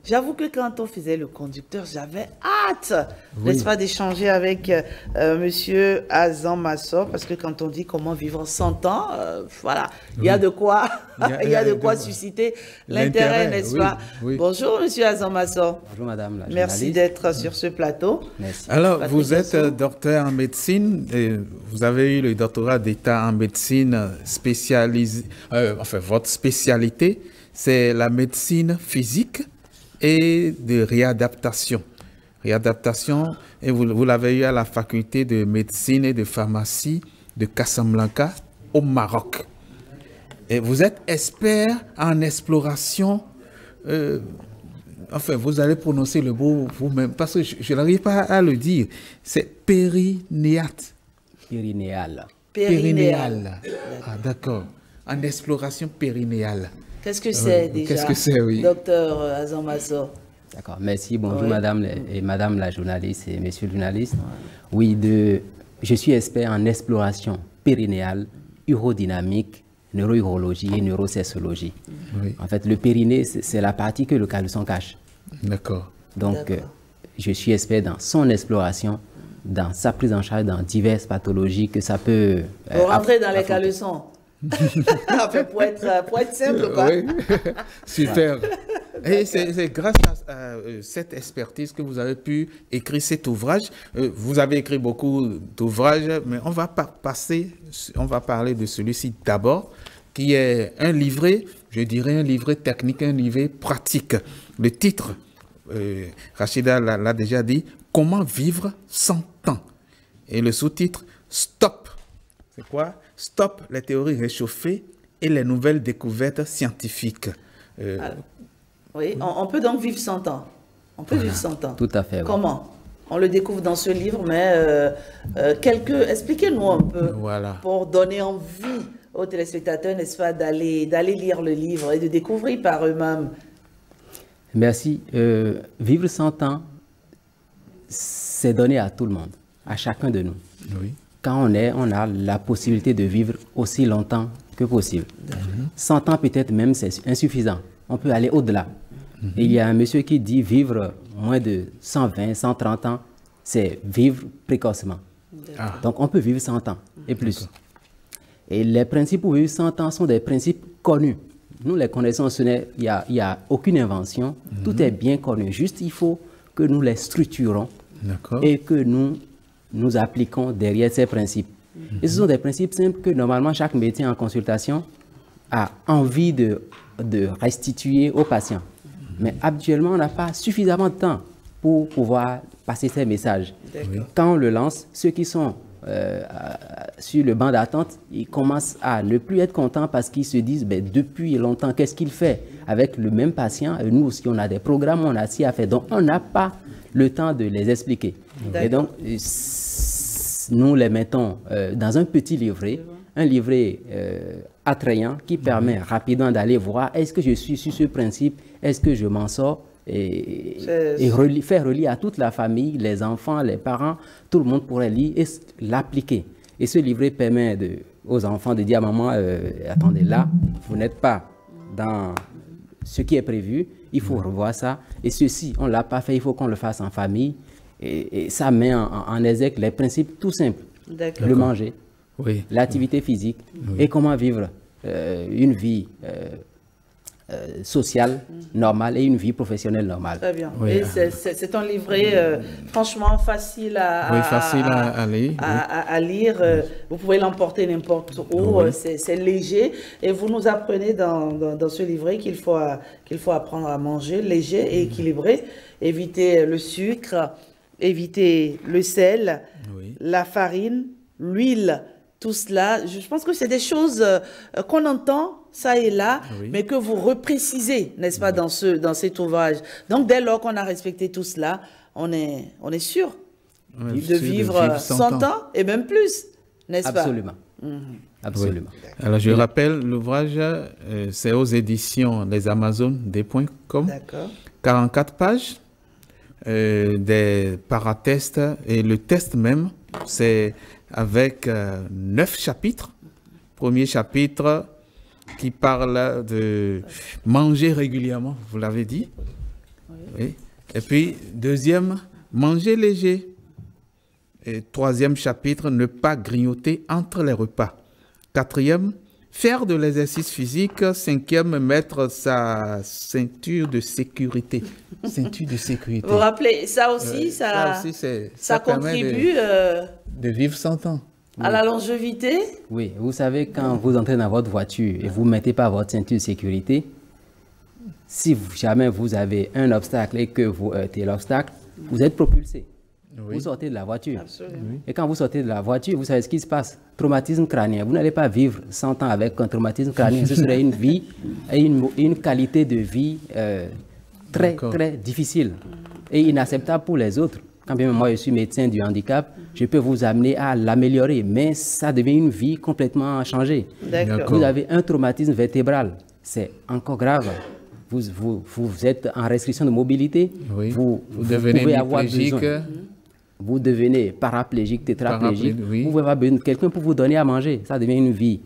J'avoue que quand on faisait le conducteur, j'avais hâte, Oui. n'est-ce pas, d'échanger avec Monsieur Azam Massor, parce que quand on dit comment vivre 100 ans, voilà, il y a de quoi, il y a de quoi susciter l'intérêt, n'est-ce oui, pas? oui. Bonjour, Monsieur Azam Massor. Bonjour madame la Merci journaliste. d'être sur ce plateau. Merci. Alors, Patrick vous êtes Gassou. docteur en médecine, et vous avez eu le doctorat d'État en médecine spécialisée, enfin, votre spécialité, c'est la médecine physique et de réadaptation. Réadaptation, et vous l'avez eu à la faculté de médecine et de pharmacie de Casablanca, au Maroc. Et vous êtes expert en exploration, enfin, vous allez prononcer le mot vous-même, parce que je n'arrive pas à le dire. C'est périnéate. Périnéal. Périnéal. Ah, d'accord. En exploration périnéale. Qu'est-ce que c'est déjà? Qu'est-ce que c'est, oui. Docteur Azam Massor. D'accord. Merci. Bonjour Oui. madame et madame la journaliste et monsieur le journaliste. Oui, je suis expert en exploration périnéale, urodynamique, neurourologie et neurosexologie. Oui, En fait, le périnée, c'est la partie que le caleçon cache. d'accord. Donc, D'accord. je suis expert dans son exploration, dans sa prise en charge dans diverses pathologies que ça peut... Pour rentrer dans les affronter. caleçons. Enfin, pour être simple, quoi. Oui, super. Et c'est grâce à cette expertise que vous avez pu écrire cet ouvrage. Vous avez écrit beaucoup d'ouvrages, mais on va on va parler de celui-ci d'abord, qui est un livret, je dirais un livret technique, un livret pratique. Le titre, Rachida l'a déjà dit, Comment vivre 100 ans. Et le sous-titre, Stop. C'est quoi? Stop les théories réchauffées et les nouvelles découvertes scientifiques. Oui, on peut donc vivre 100 ans. On peut vivre 100 ans. Tout à fait. oui. Comment? On le découvre dans ce livre, mais expliquez-nous un peu Voilà. pour donner envie aux téléspectateurs, n'est-ce pas, d'aller lire le livre et de découvrir par eux-mêmes. Merci. Vivre 100 ans, c'est donné à tout le monde, à chacun de nous. Oui. Quand on a la possibilité de vivre aussi longtemps que possible. 100 ans peut-être même, c'est insuffisant. On peut aller au-delà. Et il y a un monsieur qui dit vivre moins de 120, 130 ans, c'est vivre précocement. Ah. Donc on peut vivre 100 ans et plus. Et les principes pour vivre 100 ans sont des principes connus. Nous les connaissons, il n'y a aucune invention, tout est bien connu. Juste il faut que nous les structurons D'accord. et que nous appliquons derrière ces principes. Et ce sont des principes simples que normalement chaque médecin en consultation a envie de restituer aux patients. Mais habituellement, on n'a pas suffisamment de temps pour pouvoir passer ces messages. D'accord. Quand on le lance, ceux qui sont sur le banc d'attente, ils commencent à ne plus être contents parce qu'ils se disent, ben, depuis longtemps, qu'est-ce qu'il fait avec le même patient? Et nous aussi, on a des programmes, on a ci à faire. Donc, on n'a pas le temps de les expliquer. Et donc, nous les mettons dans un petit livret, un livret attrayant qui permet rapidement d'aller voir est-ce que je suis sur ce principe, est-ce que je m'en sors et faire relire à toute la famille, les enfants, les parents, tout le monde pourrait lire et l'appliquer. Et ce livret permet aux enfants de dire à maman, attendez là, vous n'êtes pas dans ce qui est prévu, il faut revoir ça. Et ceci, on ne l'a pas fait, il faut qu'on le fasse en famille. Et ça met en exergue les principes tout simples. D'accord. Le manger, Oui. l'activité physique et comment vivre une vie sociale normale et une vie professionnelle normale. Très bien. Oui. Et c'est un livret franchement facile à lire. À lire. Vous pouvez l'emporter n'importe où. C'est léger. Et vous nous apprenez dans ce livret qu'il faut apprendre à manger léger et équilibré. Éviter le sucre, éviter le sel, la farine, l'huile. Tout cela, je pense que c'est des choses qu'on entend, ça et là, mais que vous reprécisez, n'est-ce pas, dans cet ouvrage. Donc, dès lors qu'on a respecté tout cela, on est sûr de vivre 100 ans et même plus, n'est-ce pas? Absolument. Absolument. Alors, je rappelle, l'ouvrage, c'est aux éditions Les Amazones, des.com. D'accord. 44 pages, des paratests, et le test même, c'est avec 9 chapitres. Premier chapitre qui parle de manger régulièrement, vous l'avez dit. Oui. Et puis, deuxième, manger léger. Et troisième chapitre, ne pas grignoter entre les repas. Quatrième, faire de l'exercice physique. Cinquième, mettre sa ceinture de sécurité. Ceinture de sécurité. Vous vous rappelez, ça aussi, ça contribue de vivre 100 ans. À la longévité. Oui, vous savez, quand vous entrez dans votre voiture et vous ne mettez pas votre ceinture de sécurité, si jamais vous avez un obstacle et que vous heurtez l'obstacle, vous êtes propulsé. Oui. Vous sortez de la voiture. Absolument. Et quand vous sortez de la voiture, vous savez ce qui se passe. Traumatisme crânien. Vous n'allez pas vivre 100 ans avec un traumatisme crânien. Ce serait une vie, une qualité de vie très, très difficile et inacceptable pour les autres. Quand bien moi je suis médecin du handicap, je peux vous amener à l'améliorer, mais ça devient une vie complètement changée. Vous avez un traumatisme vertébral, c'est encore grave. Vous êtes en restriction de mobilité, oui. vous pouvez avoir besoin. Vous devenez paraplégique, tétraplégique, oui. Vous pouvez avoir besoin de quelqu'un pour vous donner à manger. Ça devient une vie,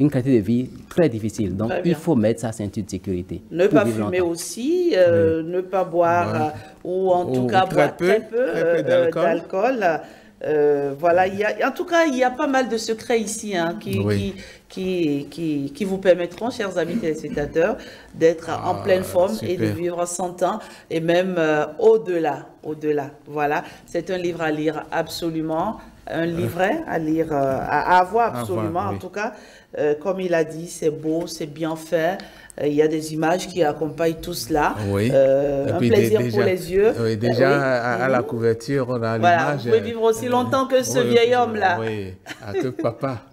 une qualité de vie très difficile. Donc, il faut mettre sa ceinture de sécurité. Ne pas fumer aussi, ne pas boire, ou en tout cas boire très peu d'alcool. Voilà, en tout cas, il y a pas mal de secrets ici qui vous permettront, chers amis téléspectateurs, d'être en pleine forme et de vivre 100 ans et même au-delà. Voilà, c'est un livre à lire absolument, un livret à lire, à avoir absolument. En tout cas, comme il a dit, c'est beau, c'est bien fait. Il y a des images qui accompagnent tout cela. Oui. Un plaisir pour les yeux. Oui, déjà, à la couverture, on a l'image. Vous pouvez vivre aussi longtemps que ce vieil homme-là. Oui, que papa.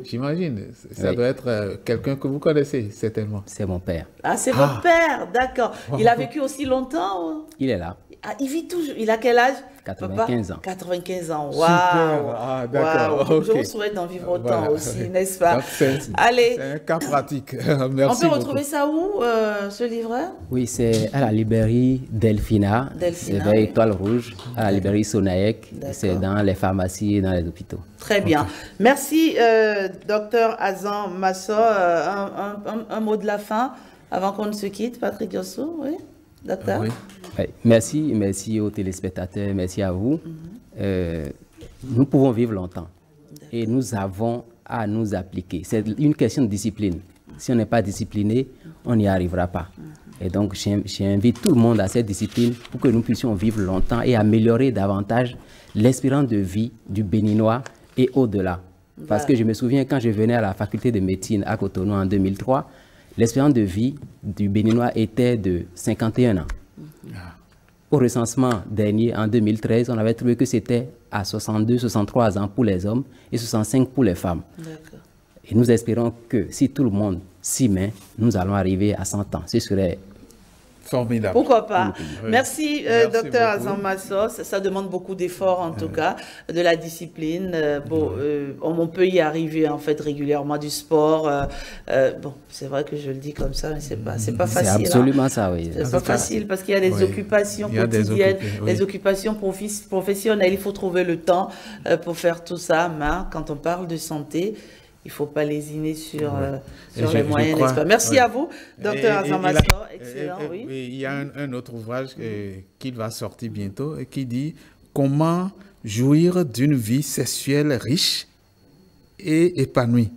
J'imagine. Ça doit être quelqu'un que vous connaissez, certainement. C'est mon père. Ah, c'est votre père, d'accord. Il a vécu aussi longtemps? Il est là. Ah, il vit toujours. Il a quel âge? 95 ans. 95 ans. Waouh. Super. Ah, d'accord. Wow. Je vous souhaite d'en vivre autant aussi, n'est-ce pas? Allez. C'est un cas pratique. Merci. On peut retrouver ça où, ce livret? Oui, c'est à la librairie Delphina. C'est vers Étoile Rouge, à la librairie Sonaec. C'est dans les pharmacies et dans les hôpitaux. Très bien. Merci, docteur Azan Masso. Un mot de la fin avant qu'on ne se quitte, Patrick Yossou, oui? Docteur? Oui. Merci aux téléspectateurs, merci à vous. Nous pouvons vivre longtemps et nous avons à nous appliquer. C'est une question de discipline. Si on n'est pas discipliné, on n'y arrivera pas. Et donc, j'invite tout le monde à cette discipline pour que nous puissions vivre longtemps et améliorer davantage l'espérance de vie du Béninois et au-delà. Parce que je me souviens, quand je venais à la faculté de médecine à Cotonou en 2003, l'espérance de vie du Béninois était de 51 ans. Au recensement dernier, en 2013, on avait trouvé que c'était à 62-63 ans pour les hommes et 65 pour les femmes. Et nous espérons que si tout le monde s'y met, nous allons arriver à 100 ans. Ce serait formidable. Pourquoi pas? Merci, docteur Azan Masso. Ça demande beaucoup d'efforts, en tout cas, de la discipline. On peut y arriver, en fait, régulièrement, du sport. Bon, c'est vrai que je le dis comme ça, mais c'est pas facile. C'est absolument ça, oui. C'est pas facile parce qu'il y a des occupations quotidiennes, des occupations professionnelles. Il faut trouver le temps pour faire tout ça. Mais quand on parle de santé, il ne faut pas lésiner sur les moyens, n'est-ce pas? Merci à vous, docteur Azan Masso. Excellent, oui. Il y a un autre ouvrage qui va sortir bientôt et qui dit « Comment jouir d'une vie sexuelle riche et épanouie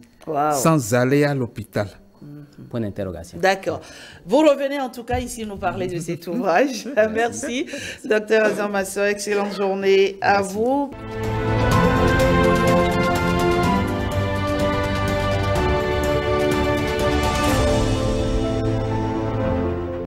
sans aller à l'hôpital ». Point d'interrogation. D'accord. Vous revenez en tout cas ici nous parler de cet ouvrage. Merci, docteur Azan Masso. Excellente journée à vous.